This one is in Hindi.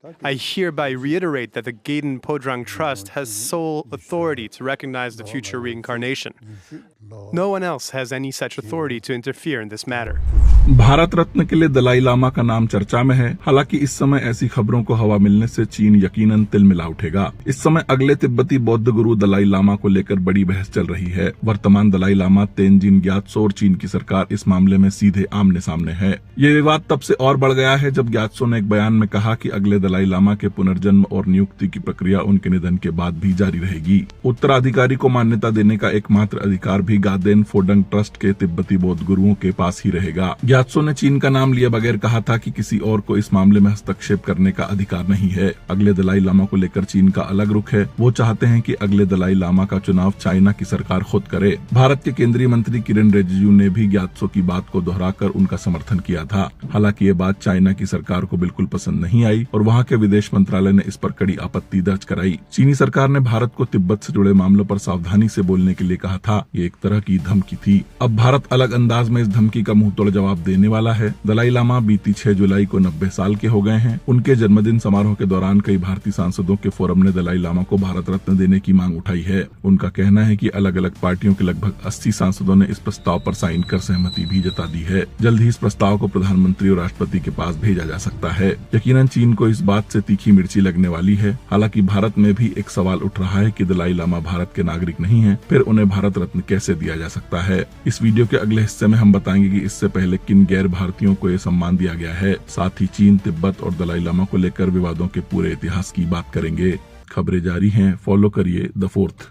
I hereby reiterate that the Gaden Podrang Trust has sole authority to recognize the future reincarnation. No one else has any such authority to interfere in this matter. Bharat Ratna के लिए दलाई लामा का नाम चर्चा में है। हालांकि इस समय ऐसी खबरों को हवा मिलने से चीन यकीनन तिलमिला उठेगा। इस समय अगले तिब्बती बौद्ध गुरु दलाई लामा को लेकर बड़ी बहस चल रही है। वर्तमान दलाई लामा तेंजिन ग्यात्सो और चीन की सरकार इस मामले में सीधे आमने सामने है। ये विवाद तब से और बढ़ गया है जब ग्यात्सो ने एक बयान में कहा कि अगले दलाई लामा के पुनर्जन्म और नियुक्ति की प्रक्रिया उनके निधन के बाद भी जारी रहेगी। उत्तराधिकारी को मान्यता देने का एकमात्र अधिकार भी गादेन फोडंग ट्रस्ट के तिब्बती बौद्ध गुरुओं के पास ही रहेगा। ग्यात्सो ने चीन का नाम लिए बगैर कहा था कि किसी और को इस मामले में हस्तक्षेप करने का अधिकार नहीं है। अगले दलाई लामा को लेकर चीन का अलग रुख है। वो चाहते हैं कि अगले दलाई लामा का चुनाव चाइना की सरकार खुद करे। भारत के केंद्रीय मंत्री किरेन रिजिजू ने भी ग्यात्सो की बात को दोहराकर उनका समर्थन किया था। हालांकि ये बात चाइना की सरकार को बिल्कुल पसंद नहीं आई और वहाँ के विदेश मंत्रालय ने इस पर कड़ी आपत्ति दर्ज कराई। चीनी सरकार ने भारत को तिब्बत से जुड़े मामलों पर सावधानी से बोलने के लिए कहा था। ये एक तरह की धमकी थी। अब भारत अलग अंदाज में इस धमकी का मुंहतोड़ जवाब देने वाला है। दलाई लामा बीती 6 जुलाई को 90 साल के हो गए हैं। उनके जन्मदिन समारोह के दौरान कई भारतीय सांसदों के फोरम ने दलाई लामा को भारत रत्न देने की मांग उठाई है। उनका कहना है कि अलग अलग पार्टियों के लगभग 80 सांसदों ने इस प्रस्ताव पर साइन कर सहमति भी जता दी है। जल्द ही इस प्रस्ताव को प्रधानमंत्री और राष्ट्रपति के पास भेजा जा सकता है। यकीनन चीन को इस बात से तीखी मिर्ची लगने वाली है। हालांकि भारत में भी एक सवाल उठ रहा है कि दलाई लामा भारत के नागरिक नहीं है, फिर उन्हें भारत रत्न कैसे दिया जा सकता है। इस वीडियो के अगले हिस्से में हम बताएंगे कि इससे पहले किन गैर भारतीयों को ये सम्मान दिया गया है। साथ ही चीन, तिब्बत और दलाई लामा को लेकर विवादों के पूरे इतिहास की बात करेंगे। खबरें जारी हैं, फॉलो करिए द फोर्थ।